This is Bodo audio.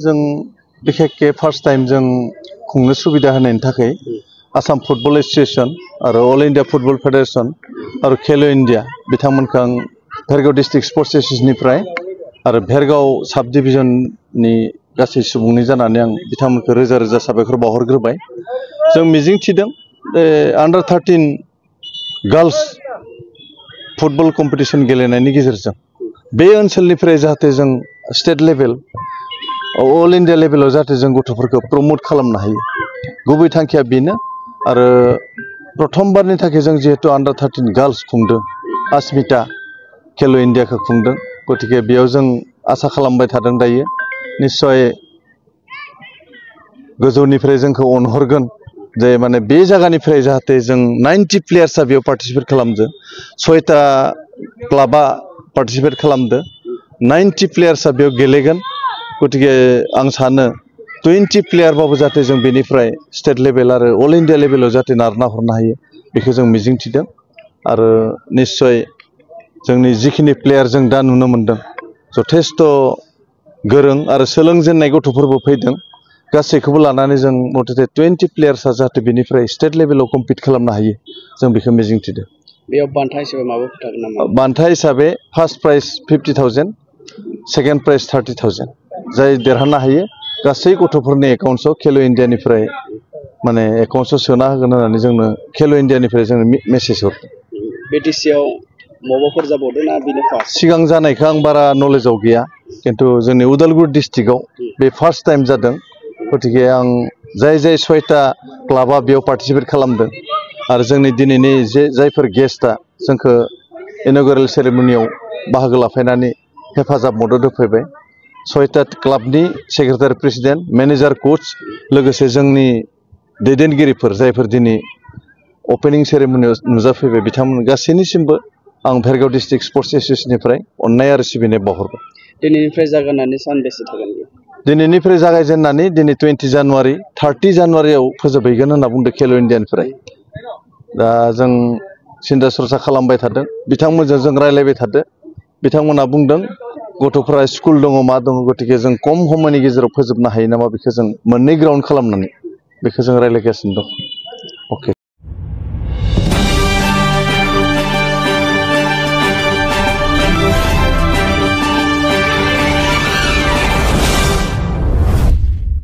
जों बिखेखके फार्स्ट टाइम जों खुंनो सुबिदा होनायनि थाखाय आसाम फुटबल एसोसिएशन आरो अल इंडिया फुटबल फेडरेशन आरो खेलो इंडिया बिथांमोनखौ आं भेरगाव डिस्ट्रिक्ट स्पर्ट्स एसोसिएशननिफ्राय आरो भेरगाव सब डिविजननि गासै सुबुंनि जानानै आं बिथांमोनखौ रोजा रोजा साबायखर बावहरग्रोबाय। जों मिजिं थिदों अंडार 13 गार्ल्स फुटबल कम्पिटिशन गेलेनायनि गेजेरजों बे ओनसोलनिफ्राय जाहाथे जों स्टेट लेभेल अल इंडिया लेभेलाव जाहाथे जों गथ'फोरखौ प्रमोट खालामनो हायो गुबै थांखिया बेनो। आरो प्रथमबारनि थाखाय जों जिहेतु अंडार 13 गार्ल्स खुंदों अस्मिता खेलो इंडियाखौ खुंदों गतिके बेयाव जों आसा खालामबाय थादों दायो निश्चय गोजौनिफ्राय जोंखौ अनहरगोन जे माने बे जायगानिफ्राय जाहाथे जों 90 प्लेयार्सआ बेयाव पार्टिसिपेट खालामदों 6टा क्लाबा पार्टिसिपेट खालामदों 90 प्लेयार्सआ बेयाव गेलेगोन गतिके आं सानो 20 प्लेयारबाबो जाहाथे जों बेनिफ्राय स्टेट लेभेल आरो अल इंडिया लेभेलाव जाहाथे नारना हरनो हायो बेखौ जों मिजिं थिदों। आरो निश्चय जोंनि जिखिनि प्लेयार जों दा नुनो मोनदों जथेस्थ' गोरों आरो सोलोंजेननाय गथ'फोरबो फैदों गासैखौबो लानानै जों मथथे 20 प्लेयार्सआ जाहाथे बेनिफ्राय स्टेट लेभेलाव कम्पिट खालामनो हायो जों बेखौ मिजिं थिदों। बेयाव बान्था हिसाबै माबाफोर थागोन नामा? बान्था हिसाबै फार्स्ट प्राइज 50,000 सेकेन्ड प्राइज 30,000 जाय देरहानो हायो गासै गथ'फोरनि एकाउन्ट्सआव खेलो इन्डियानिफ्राय माने एकाउन्ट्सआव सोना होगोन होननानै जोंनो खेलो इन्डियानिफ्राय जोंनो मेसेज हरदों। बिटिसिआव माबाफोर जाबावदों ना बेनो फार्स्ट? सिगां जानायखौ आं बारा नलेजाव गैया खिन्थु जोंनि उदालगुरि डिस्ट्रिक्टआव बे फार्स्ट टाइम जादों गतिके आं जाय 6टा क्लाबा बेयाव पार्टिसिपेट खालामदों आरो जोंनि दिनैनि जायफोर गेस्टआ जोंखौ इन'ग्रेल सेरेमनियाव बाहागो लाफैनानै हेफाजाब मदद होफैबाय 6टा क्लाबनि सेक्रेटारि प्रेसिडेन्ट मेनेजार कोच लोगोसे जोंनि दैदेनगिरिफोर जायफोर दिनै अपेनिं सेरेमनियाव नुजाफैबाय बिथांमोन गासैनिसिमबो आं भेरगाव डिस्ट्रिक्ट स्पर्ट्स एसोसिएशननिफ्राय अननाय आरो सिबिनाय बावहरबाय। दिनैनिफ्राय जागायनानै सानबेसे थागोन? दिनैनिफ्राय जागायजेननानै दिनै 20 जानुवारि 30 जानुवारियाव फोजोबहैगोन होनना बुंदों खेलो इन्डियानिफ्राय। दा जों सिन्था सरसा खालामबाय थादों बिथांमोनजों जों रायज्लायबाय थादों बिथांमोना बुंदों गथ'फोरा स्कुल दङ मा दङ गतिके जों खम समनि गेजेराव फोजोबनो हायो नामा बेखौ जों मोननै ग्राउन्ड खालामनानै बेखौ जों रायज्लायगासिनो दं। अके।